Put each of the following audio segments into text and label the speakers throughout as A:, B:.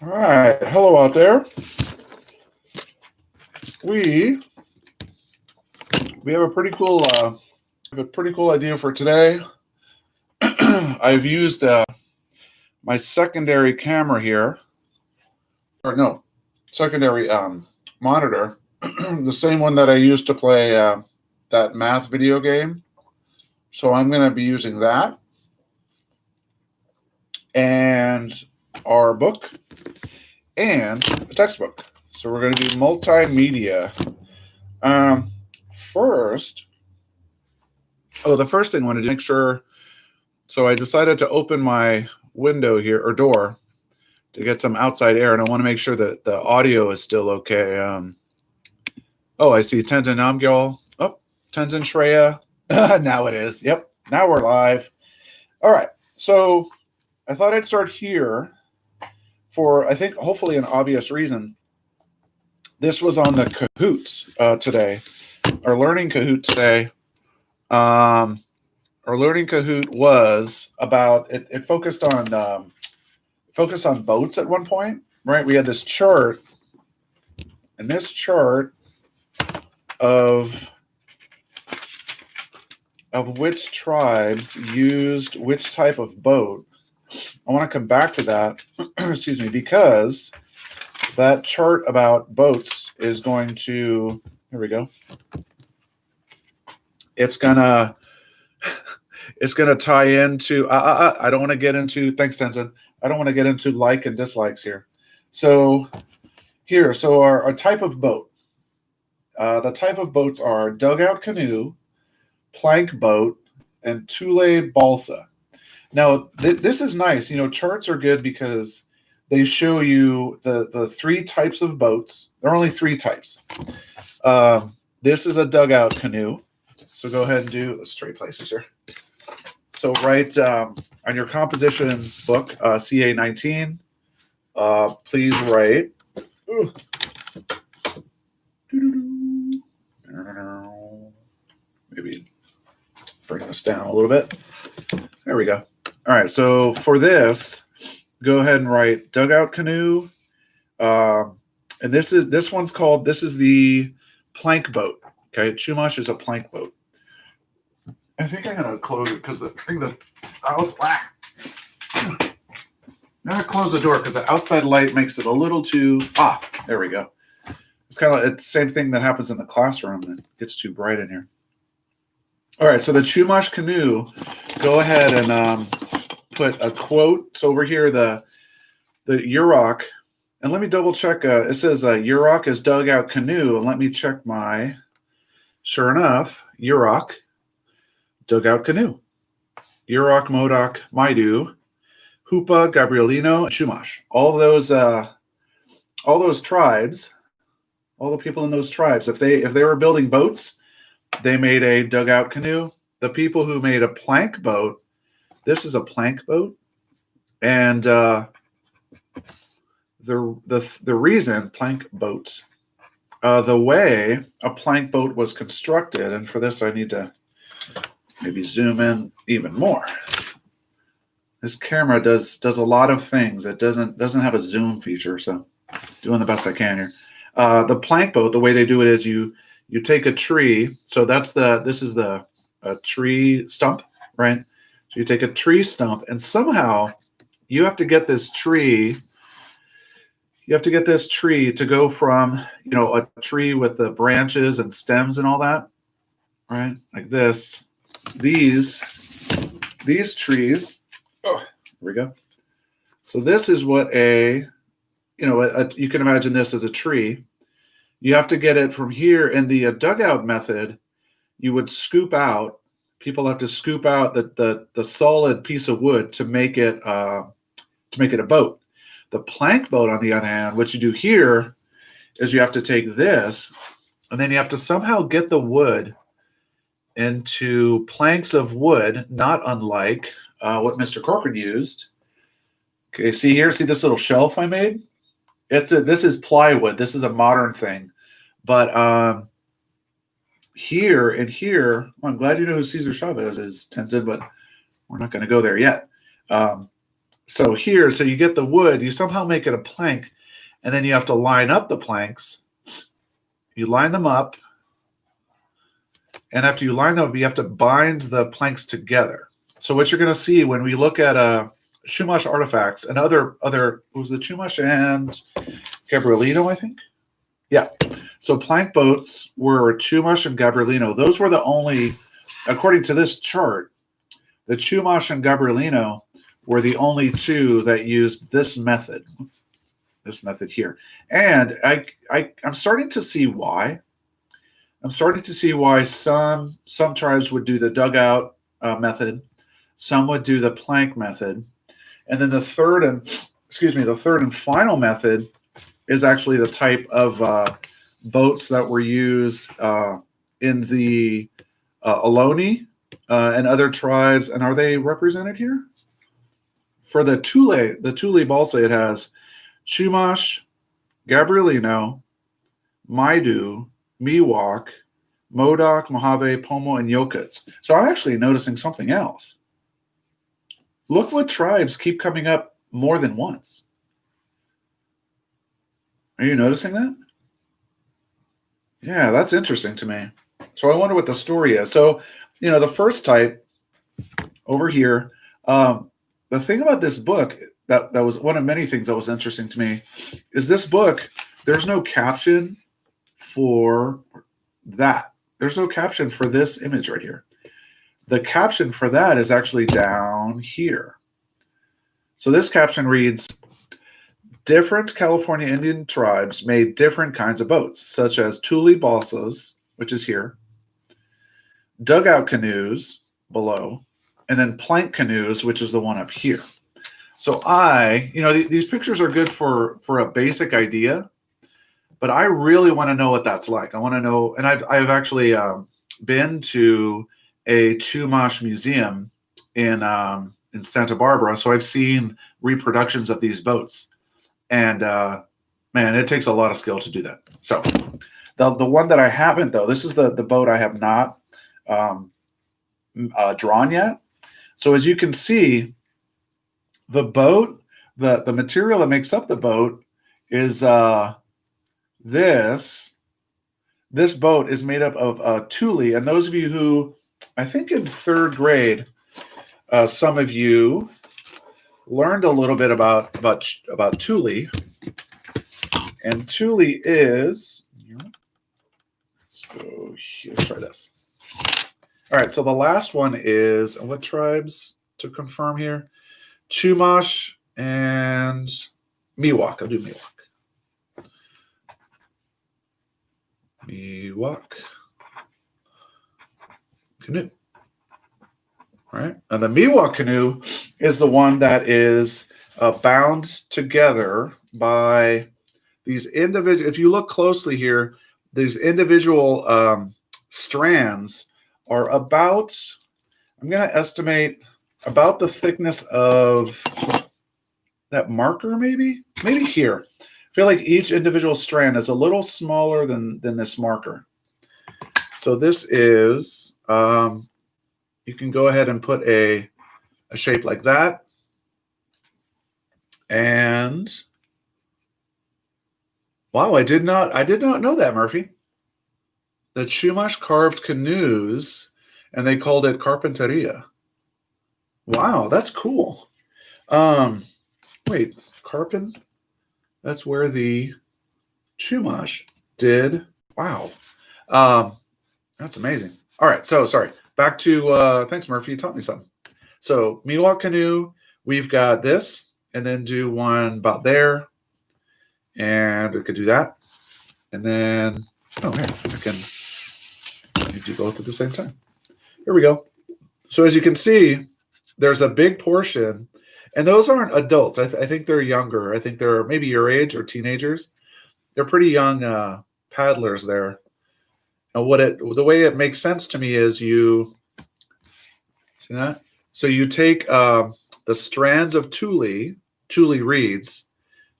A: All right, hello out there. We we have a pretty cool idea for today. I've used my secondary camera here, or no, secondary monitor, the same one that I used to play that math video game. So I'm going to be using that and our book and a textbook. So we're going to do multimedia. Um, first, the first thing I want to do, make sure. So I decided to open my window here or door to get some outside air, and I want to make sure that the audio is still okay. I see Tenzin Namgyal. Oh, Tenzin Shreya. Now it is. Yep. Now we're live. All right. So I thought I'd start here for, I think, hopefully an obvious reason. This was on the Kahoots today, our learning Kahoot today. Our learning Kahoot was about it focused on boats at one point, right? We had this chart, and this chart of which tribes used which type of boat. I want to come back to that, excuse me, because that chart about boats is going to, here we go. It's gonna tie into, I don't want to get into, thanks Tenzin, I don't want to get into like and dislikes here. So our type of boat. The type of boats are dugout canoe, plank boat, and Thule balsa. Now, this is nice. Charts are good because they show you the three types of boats. There are only three types. This is a dugout canoe. So go ahead and do straight places here. So write on your composition book, CA 19, please write. Maybe bring this down a little bit. There we go. All right, so for this, go ahead and write dugout canoe. And this is the plank boat. Okay, Chumash is a plank boat. I think I'm gonna close it because I'm gonna close the door because the outside light makes it a little too. There we go. It's kind of it's the same thing that happens in the classroom that gets too bright in here. All right, so the Chumash canoe. Go ahead and put a quote. So over here, the Yurok, and let me double check. It says Yurok is dugout canoe, and let me check my. Sure enough, Yurok. Dugout canoe. Yurok, Modoc, Maidu, Hoopa, Gabrielino, and Chumash. All those tribes, all the people in those tribes, if they were building boats, they made a dugout canoe. The people who made a plank boat, this is a plank boat, and the reason plank boats, the way a plank boat was constructed, and for this I need to maybe zoom in even more. This camera does a lot of things. It doesn't have a zoom feature, so doing the best I can here. The plank boat, the way they do it is you take a tree. So this is a tree stump, right? So you take a tree stump, and somehow you have to get this tree. You have to get this tree to go from a tree with the branches and stems and all that, right? Like this. These trees. Oh, here we go. So this is what you can imagine this as a tree. You have to get it from here. In the dugout method, you would scoop out. People have to scoop out the solid piece of wood to make it a boat. The plank boat, on the other hand, what you do here is you have to take this, and then you have to somehow get the wood into planks of wood, not unlike what Mr. Corcoran used. Okay, see here? See this little shelf I made? This is plywood. This is a modern thing. But here and here, well, I'm glad you know who Cesar Chavez is, Tenzin, but we're not going to go there yet. So here, so you get the wood, you somehow make it a plank, and then you have to line up the planks. You line them up, and after you line them up, you have to bind the planks together. So what you're going to see when we look at Chumash artifacts and other was the Chumash and Gabrielino, I think. Yeah. So plank boats were Chumash and Gabrielino. Those were the only, according to this chart, the Chumash and Gabrielino were the only two that used this method here. And I'm starting to see why. I'm starting to see why some tribes would do the dugout method, some would do the plank method, and then the third and final method is actually the type of boats that were used in the Ohlone and other tribes. And are they represented here? For the Thule Balsa, it has Chumash, Gabrielino, Maidu, Miwok, Modoc, Mojave, Pomo, and Yokuts. So I'm actually noticing something else. Look what tribes keep coming up more than once. Are you noticing that? Yeah, that's interesting to me. So I wonder what the story is. So, the first type over here, the thing about this book that was one of many things that was interesting to me is this book, there's no caption for that. There's no caption for this image right here. The caption for that is actually down here. So this caption reads, different California Indian tribes made different kinds of boats, such as Thule balsas, which is here, dugout canoes below, and then plank canoes, which is the one up here. So these pictures are good for a basic idea, but I really want to know what that's like. I want to know, and I've actually been to a Chumash museum in Santa Barbara, so I've seen reproductions of these boats, and man, it takes a lot of skill to do that. So the one that I haven't, though, this is the boat I have not drawn yet. So as you can see, the boat, the material that makes up the boat is this boat is made up of Thule. And those of you who, I think in third grade, some of you learned a little bit about Thule. And Thule is, let's try this. All right, so the last one is, what tribes to confirm here? Chumash and Miwok. I'll do Miwok. Miwok canoe. All right, and the Miwok canoe is the one that is bound together by these individual. If you look closely here, these individual strands are about, I'm going to estimate, about the thickness of that marker, maybe here. I feel like each individual strand is a little smaller than this marker. So this is, you can go ahead and put a shape like that. And wow, I did not know that, Murphy. The Chumash carved canoes, and they called it carpinteria. Wow, that's cool. Wait, Carpin? That's where the Chumash did. Wow. That's amazing. All right, so sorry. Back to, thanks, Murphy. You taught me something. So Miwok canoe, we've got this, and then do one about there. And we could do that. And then, oh, here, I can do both at the same time. Here we go. So as you can see, there's a big portion, and those aren't adults. I think they're younger. I think they're maybe your age or teenagers. They're pretty young paddlers there. And the way it makes sense to me is you see that? So you take the strands of Thule reeds,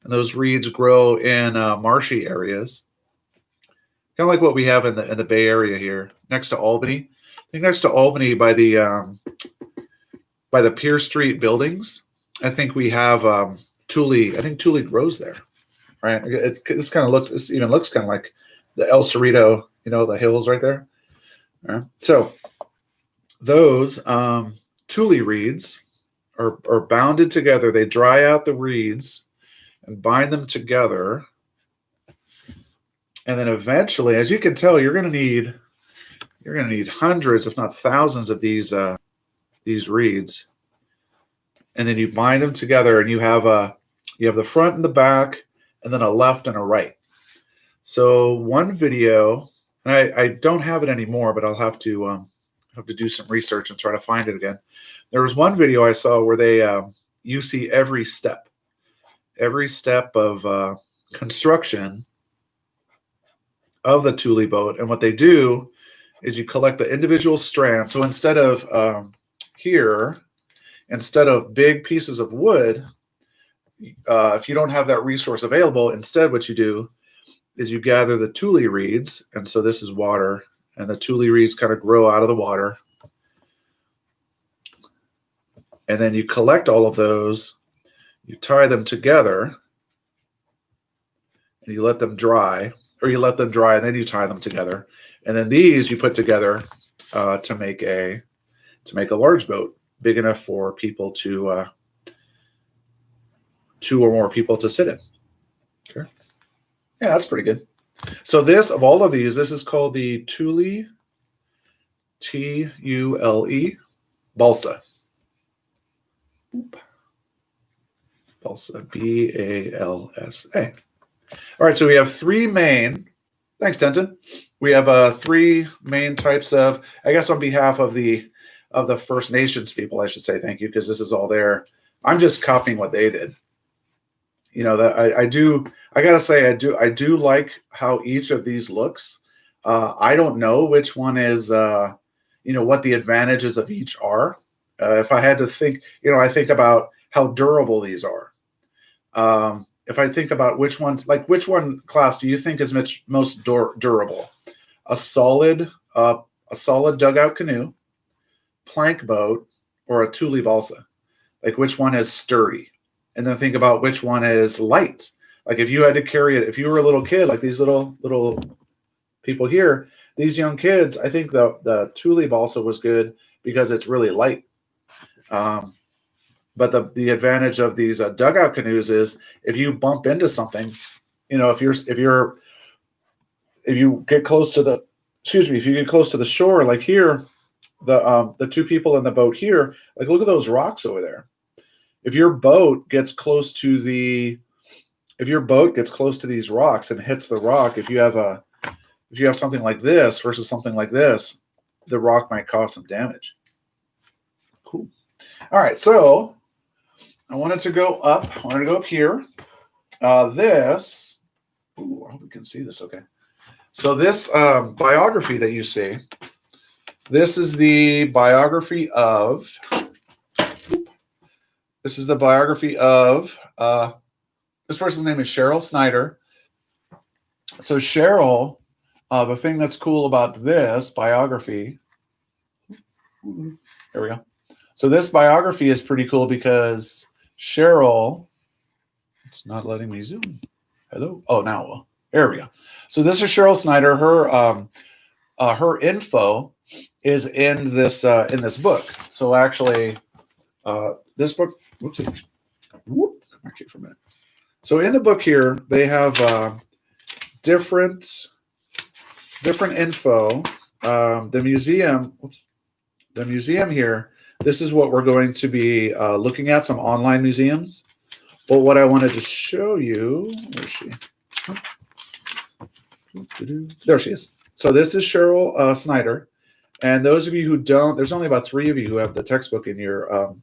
A: and those reeds grow in marshy areas, kind of like what we have in the Bay Area here, next to Albany. I think next to Albany by the Pier Street buildings. I think we have Thule. I think Thule grows there, right? This kind of looks. It even looks kind of like the El Cerrito. You know, the hills right there. Right? So those Thule reeds are bounded together. They dry out the reeds and bind them together. And then eventually, as you can tell, you're going to need hundreds, if not thousands, of these reeds. And then you bind them together, and you have the front and the back, and then a left and a right. So one video, and I don't have it anymore, but I'll have to do some research and try to find it again. There was one video I saw where they you see every step of construction of the Thule boat, and what they do is you collect the individual strands. So instead of big pieces of wood, if you don't have that resource available, instead what you do is you gather the Thule reeds, and so this is water, and the Thule reeds kind of grow out of the water, and then you collect all of those, you tie them together, and you let them dry, and then you tie them together, and then these you put together to make a large boat big enough for people to 2 or more people to sit in. Okay, yeah, that's pretty good. So this, of all of these, this is called the Thule, T-U-L-E, balsa. Balsa, B-A-L-S-A. All right, so we have 3 main. Thanks, Denton. We have 3 main types of. I guess on behalf of the First Nations people, I should say thank you, because this is all there. I'm just copying what they did. You know, that I gotta say I do like how each of these looks. I don't know which one is what the advantages of each are. If I had to think, I think about how durable these are. If I think about which one class do you think is most durable? A solid dugout canoe, plank boat, or a Thule balsa? Like, which one is sturdy? And then think about which one is light. Like, if you had to carry it, if you were a little kid, like these little people here, these young kids, I think the Thule balsa was good because it's really light. But the advantage of these dugout canoes is if you bump into something, if you get close to the shore, like here, the 2 people in the boat here, like, look at those rocks over there. If your boat gets close to these rocks and hits the rock, if you have something like this versus something like this, the rock might cause some damage. Cool. All right, so I wanted to go up here. I hope you can see this okay. So this biography that you see, this is the biography of this person's name is Sheryl Snyder. So Sheryl, the thing that's cool about this biography, there we go. So this biography is pretty cool because Sheryl, it's not letting me zoom. Hello. Oh, now there we go. So this is Sheryl Snyder. Her info is in this book. So actually, this book. Whoopsie. Whoop. Okay, for a minute. So in the book here, they have different info. The museum here. This is what we're going to be looking at, some online museums. But what I wanted to show you, where is she? There she is. So this is Sheryl Snyder. And those of you who don't, there's only about 3 of you who have the textbook in your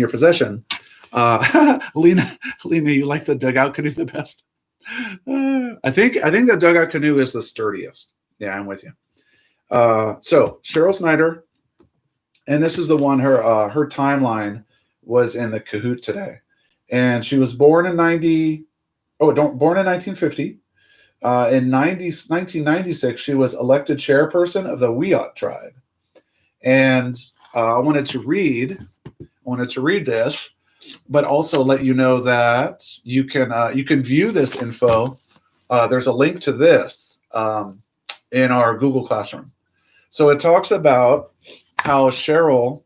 A: possession. Lena, you like the dugout canoe the best? I think the dugout canoe is the sturdiest. Yeah, I'm with you. So Sheryl Snyder, and this is the one. Her timeline was in the Kahoot today, and she was born in 1950. In 1996, she was elected chairperson of the Weat Tribe, and I wanted to read this. but also let you know that you can view this info. There's a link to this in our Google Classroom. So it talks about how Cheryl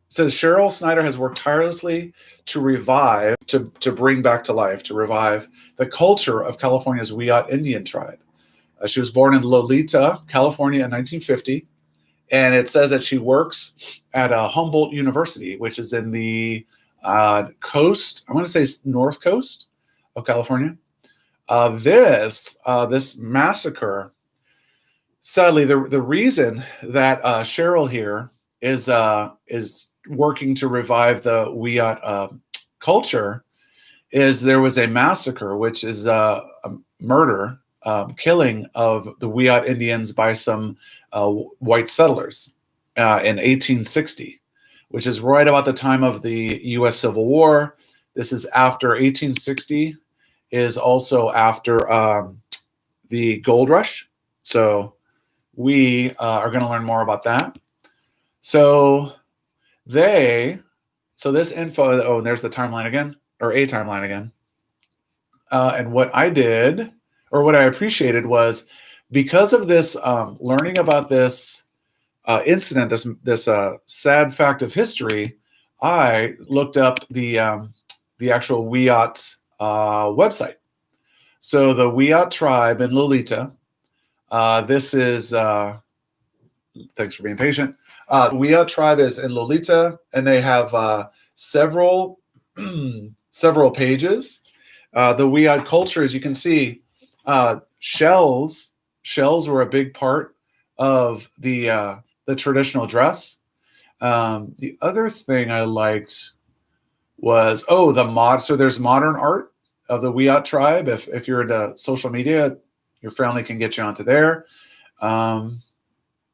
A: says Cheryl Snyder has worked tirelessly to revive, to bring back to life, to revive the culture of California's Weat Indian tribe. She was born in Lolita, California in 1950. And it says that she works at Humboldt University, which is in the coast, I'm going to say north coast of California. This massacre, sadly, the reason that Cheryl here is working to revive the Weat culture is there was a massacre, which is a murder, killing of the Weat Indians by some white settlers in 1860, which is right about the time of the U.S. Civil War. This is after 1860, is also after the gold rush. So we are going to learn more about that. So this info, oh, and there's the timeline again, or a timeline again. And what I did, or what I appreciated, was because of this learning about this incident, this sad fact of history, I looked up the actual Weat website. So the Weat Tribe in Lolita. This is thanks for being patient. Weat Tribe is in Lolita, and they have several several pages. The Weat culture, as you can see, shells were a big part of the traditional dress. The other thing I liked was so there's modern art of the Weat tribe. If you're into social media, your family can get you onto there. So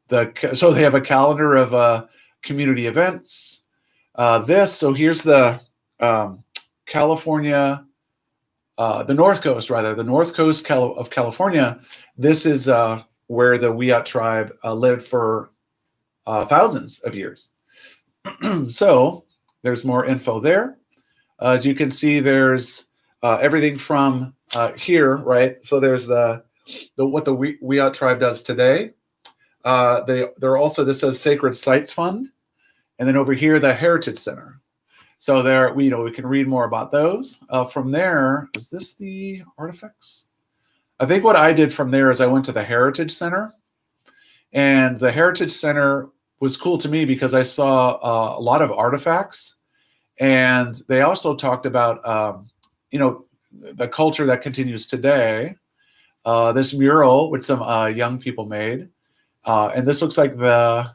A: they have a calendar of community events. So here's the California. The North Coast of California. This is where the Weat tribe lived for thousands of years. So there's more info there. As you can see, there's everything from here, right? So there's what the Weat tribe does today. They're also, this says Sacred Sites Fund, and then over here the Heritage Center. So there, we can read more about those. From there, is this the artifacts? I think what I did from there is I went to the Heritage Center, and the Heritage Center was cool to me because I saw a lot of artifacts, and they also talked about the culture that continues today. This mural which some young people made, and this looks like like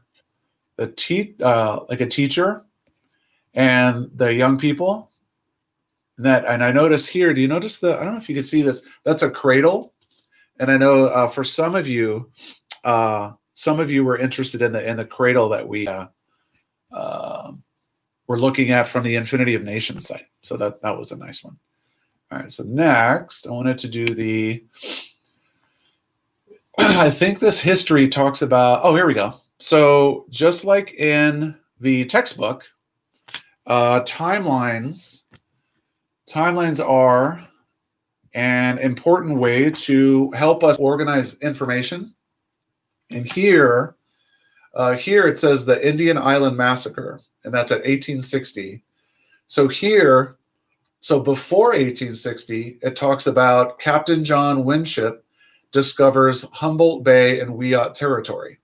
A: a teacher and the young people. And I noticed here, do you notice I don't know if you can see this, that's a cradle. And I know for some of you were interested in the cradle that we were looking at from the Infinity of Nations site. So that was a nice one. All right, so next I wanted to do I think this history talks about, here we go. So just like in the textbook, timelines are an important way to help us organize information. And here it says the Indian Island Massacre, and that's at 1860. So before 1860, it talks about Captain John Winship discovers Humboldt Bay and Weat territory.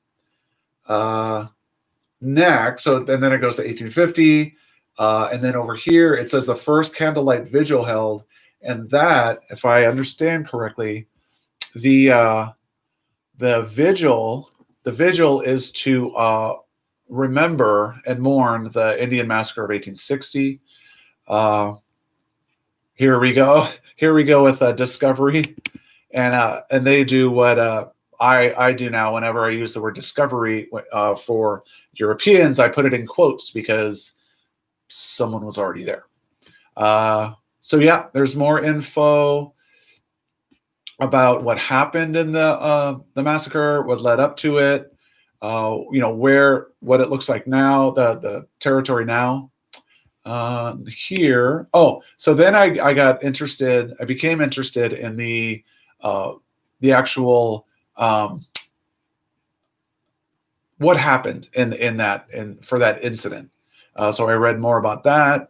A: Next, and then it goes to 1850. And then over here, it says the first candlelight vigil held. And that, if I understand correctly, the vigil is to remember and mourn the Indian Massacre of 1860. Here we go with discovery, and they do what I do now. Whenever I use the word discovery for Europeans, I put it in quotes because someone was already there. So yeah, there's more info about what happened in the massacre, what led up to it, what it looks like now, the territory now. Here. Oh, so then I got interested. I became interested in the actual what happened in for that incident. So I read more about that.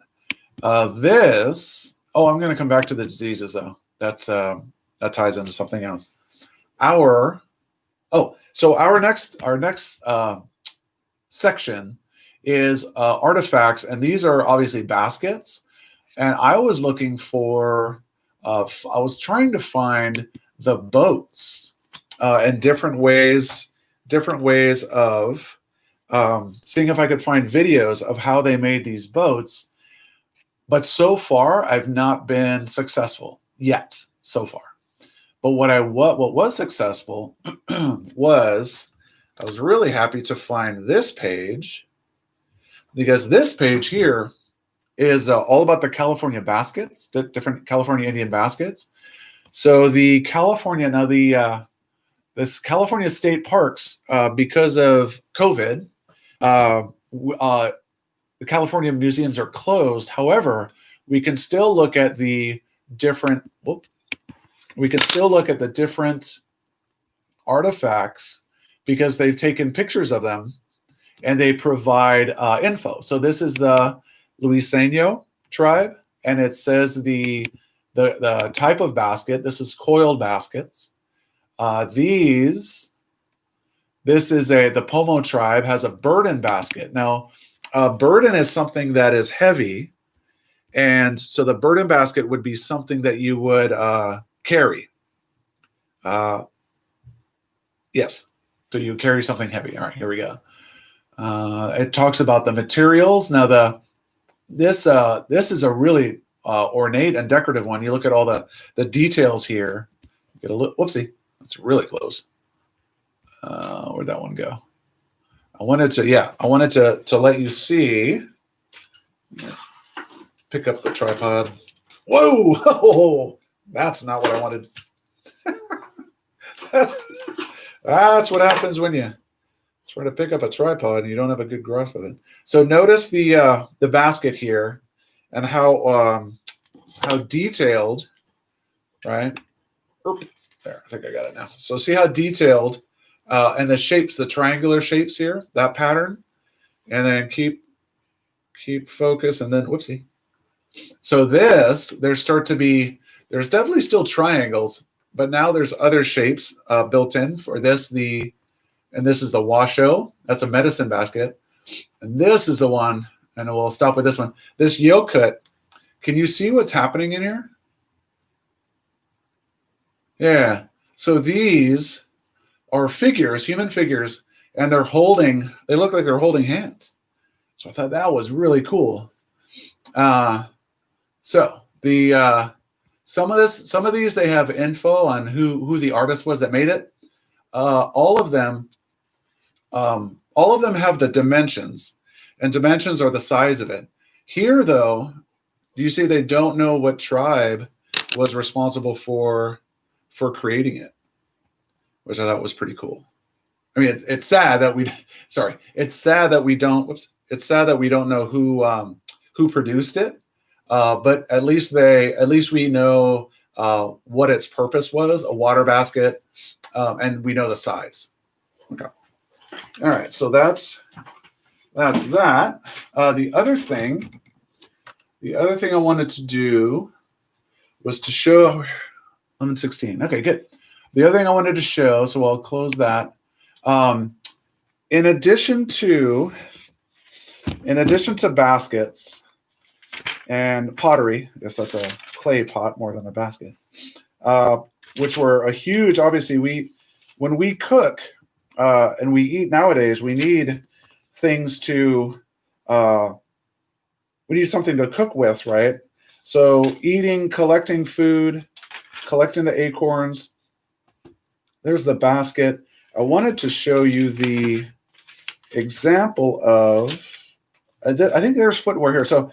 A: This. Oh, I'm going to come back to the diseases though. That ties into something else. Our next section is artifacts, and these are obviously baskets. And I was looking for, I was trying to find the boats and different ways of seeing if I could find videos of how they made these boats. But so far, I've not been successful yet. So far, but what was successful was I was really happy to find this page, because this page here is all about the California baskets, the different California Indian baskets. So the California this California state parks, because of COVID, the California museums are closed. However, we can still look at the different. We can still look at the different artifacts because they've taken pictures of them and they provide info. So this is the Luiseno tribe, and it says the type of basket. This is coiled baskets. This is the Pomo tribe has a burden basket. Now, burden is something that is heavy, and so the burden basket would be something that you would carry. Yes. So you carry something heavy. All right, here we go. It talks about the materials. Now this is a really ornate and decorative one. You look at all the details here. Get a look. Whoopsie, that's really close. Where'd that one go? I wanted to let you see. Pick up the tripod. Whoa! Oh, that's not what I wanted. That's what happens when you try to pick up a tripod and you don't have a good grasp of it. So notice the basket here and how detailed, right? There, I think I got it now. So see how detailed and the shapes, the triangular shapes here, that pattern, and then keep focus, and then whoopsie. So there's definitely still triangles, but now there's other shapes built in for this. And this is the washo. That's a medicine basket. And this is the one, and we'll stop with this one. This yokut. Can you see what's happening in here? Yeah. So these are figures, human figures, and they look like they're holding hands. So I thought that was really cool. So some of these they have info on who the artist was that made it. All of them have the dimensions, and dimensions are the size of it. Here, though, do you see they don't know what tribe was responsible for creating it, which I thought was pretty cool. I mean, it's sad that we don't know who produced it. But at least we know what its purpose was, a water basket, and we know the size. Okay. All right. So that's that. The other thing I wanted to do was to show 11:16. Okay, good. The other thing I wanted to show, so I'll close that. In addition to baskets and pottery, I guess that's a clay pot more than a basket, which were a huge, obviously when we cook and we eat nowadays, we need things we need something to cook with, right? So eating, collecting food, collecting the acorns. There's the basket. I wanted to show you the example of, I think there's footwear here. So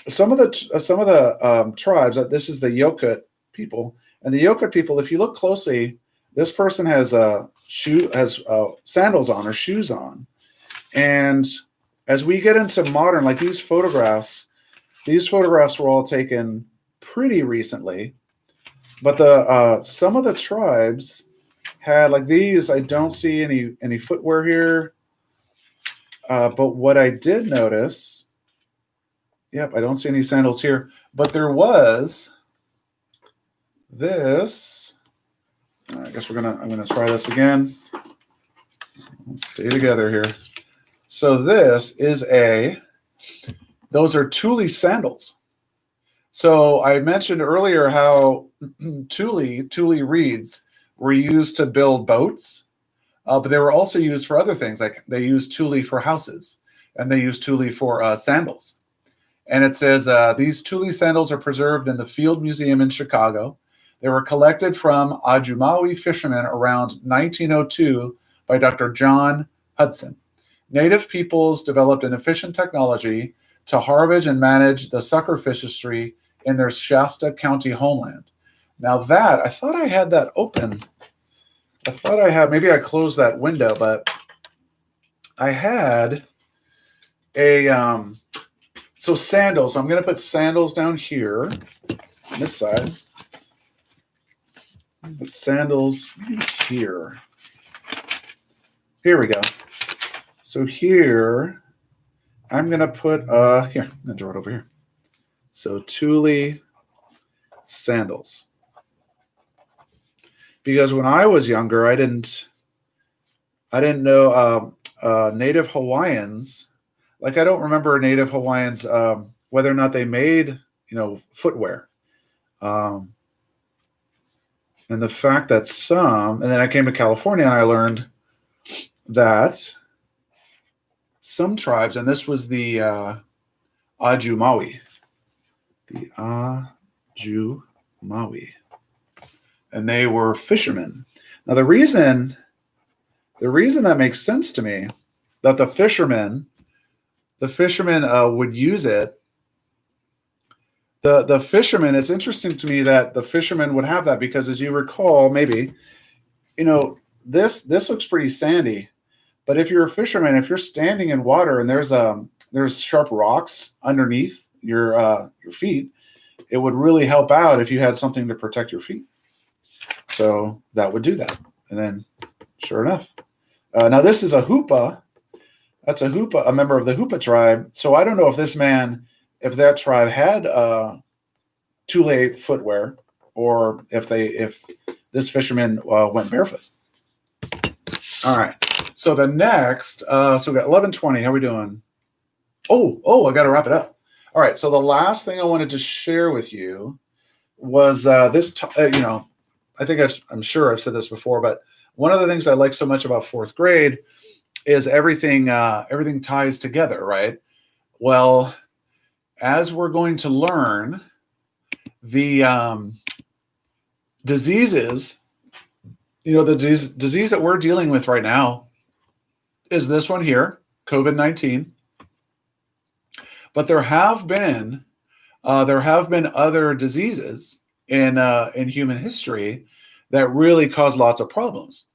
A: some of the tribes, this is the Yokut people, and the Yokut people, if you look closely, this person has sandals on or shoes on. And as we get into modern, like these photographs, These photographs were all taken pretty recently, but the some of the tribes had like these. I don't see any footwear here, but what I did notice, yep, I don't see any sandals here, but there was this. I guess I'm gonna try this again. Let's stay together here. So this is those are Thule sandals. So I mentioned earlier how Thule reeds were used to build boats, but they were also used for other things. Like they used Thule for houses, and they used Thule for sandals. And it says these Thule sandals are preserved in the Field Museum in Chicago. They were collected from Ajumawi fishermen around 1902 by Dr. John Hudson. Native peoples developed an efficient technology to harvest and manage the sucker fishery in their Shasta County homeland. Now that, I thought I had that open. I thought I had, maybe I closed that window, but I had so sandals. So I'm going to put sandals down here on this side. Put sandals here. Here we go. So here, I'm going to put, here, I'm going to draw it over here. So Thule sandals. Because when I was younger, I didn't know Native Hawaiians. Like I don't remember Native Hawaiians whether or not they made footwear. And the fact that and then I came to California and I learned that some tribes, and this was the Ajumawi, and they were fishermen. Now the reason that makes sense to me that the fishermen would use it. The fishermen, it's interesting to me that the fishermen would have that because, as you recall, maybe, this looks pretty sandy, but if you're a fisherman, if you're standing in water and there's sharp rocks underneath your feet, it would really help out if you had something to protect your feet. So that would do that. And then, sure enough, now this is a Hoopa. That's a Hoopa, a member of the Hoopa tribe. So I don't know if that tribe had Thule footwear, or if this fisherman went barefoot. All right. So the next, so we got 11:20. How are we doing? Oh, I got to wrap it up. All right. So the last thing I wanted to share with you was this. I think I'm sure I've said this before, but one of the things I like so much about fourth grade is everything ties together, right? Well, as we're going to learn, the diseases, the disease that we're dealing with right now is this one here, COVID-19. But there have been other diseases in human history that really cause lots of problems.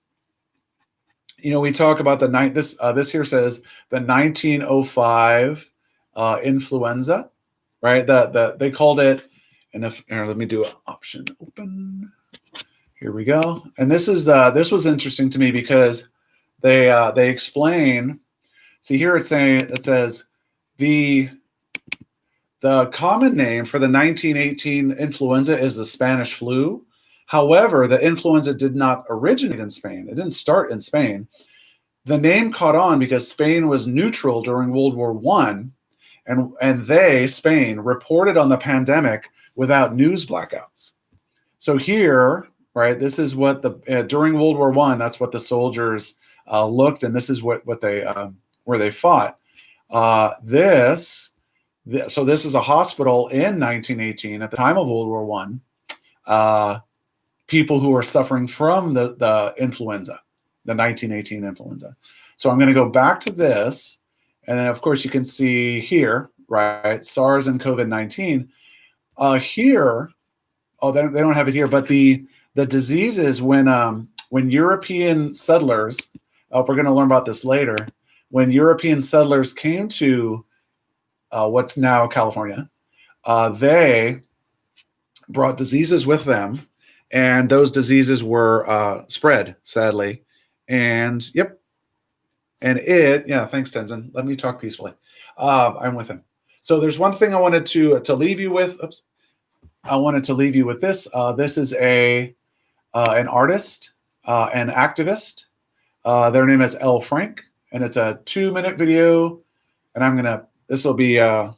A: We talk about this here says the 1905 influenza, right? They called it, and let me do an option open. Here we go. And this was interesting to me because they explain. See here it says the common name for the 1918 influenza is the Spanish flu. However, the influenza did not originate in Spain. It didn't start in Spain. The name caught on because Spain was neutral during World War I, and Spain, reported on the pandemic without news blackouts. So here, right, this is what during World War I, that's what the soldiers looked, and this is what they where they fought. So this is a hospital in 1918 at the time of World War I. People who are suffering from the influenza, the 1918 influenza. So I'm going to go back to this, and then of course you can see here, right, SARS and COVID-19. Here, they don't have it here, but the diseases when European settlers, we're going to learn about this later, when European settlers came to what's now California, they brought diseases with them, and those diseases were spread, sadly. And yep, and thanks, Tenzin. Let me talk peacefully. I'm with him. So there's one thing I wanted to leave you with. Oops. I wanted to leave you with this. This is an artist, an activist. Their name is Elle Frank, and it's a 2-minute video. And this will be, I'll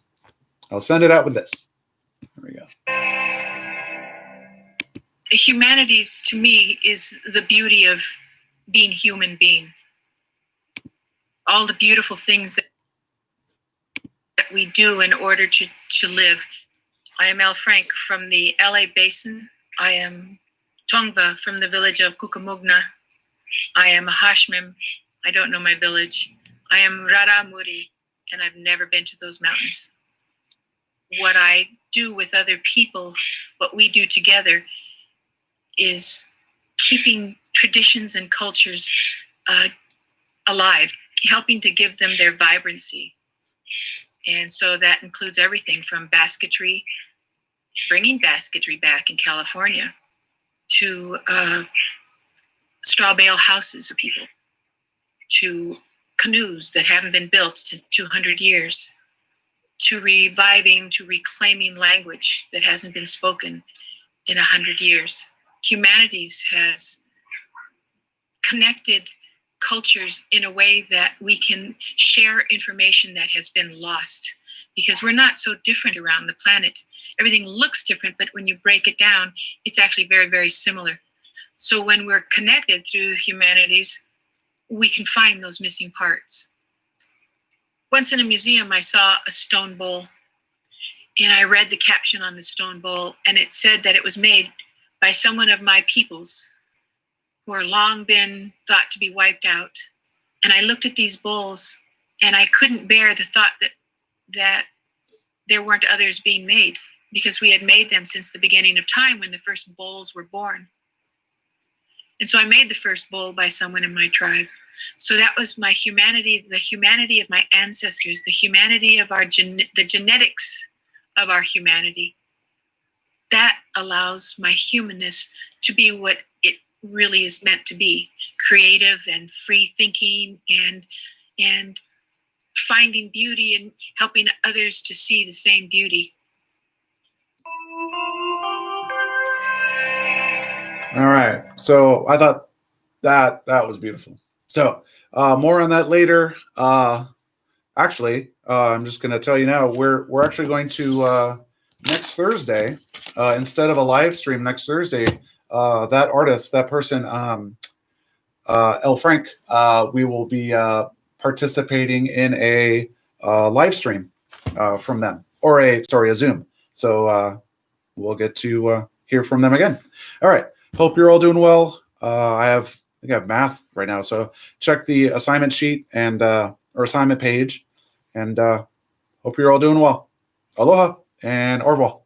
A: send it out with this. There we go.
B: Humanities, to me, is the beauty of being human being. All the beautiful things that we do in order to live. I am Elle Frank from the LA Basin. I am Tongva from the village of Kukamugna. I am a Hashmim. I don't know my village. I am Rara Muri, and I've never been to those mountains. What I do with other people, what we do together, is keeping traditions and cultures alive, helping to give them their vibrancy. And so that includes everything from basketry, bringing basketry back in California, to straw bale houses of people, to canoes that haven't been built in 200 years, to reviving, to reclaiming language that hasn't been spoken in 100 years. Humanities has connected cultures in a way that we can share information that has been lost, because we're not so different around the planet. Everything looks different, but when you break it down, it's actually very, very similar. So when we're connected through humanities, we can find those missing parts. Once in a museum, I saw a stone bowl, and I read the caption on the stone bowl, and it said that it was made by someone of my peoples who are long been thought to be wiped out. And I looked at these bowls, and I couldn't bear the thought that there weren't others being made, because we had made them since the beginning of time when the first bowls were born. And so I made the first bowl by someone in my tribe. So that was my humanity, the humanity of my ancestors, the humanity of the genetics of our humanity. That allows my humanness to be what it really is meant to be: creative and free thinking, and finding beauty and helping others to see the same beauty.
A: All right. So I thought that was beautiful. So more on that later. Actually, I'm just going to tell you now, we're actually going to next Thursday, instead of a live stream next Thursday, that artist, that person, Elle Frank, we will be participating in a live stream from them, or a Zoom. So we'll get to hear from them again. All right. Hope you're all doing well. I think I have math right now, so check the assignment sheet and or assignment page, and hope you're all doing well. Aloha and au revoir.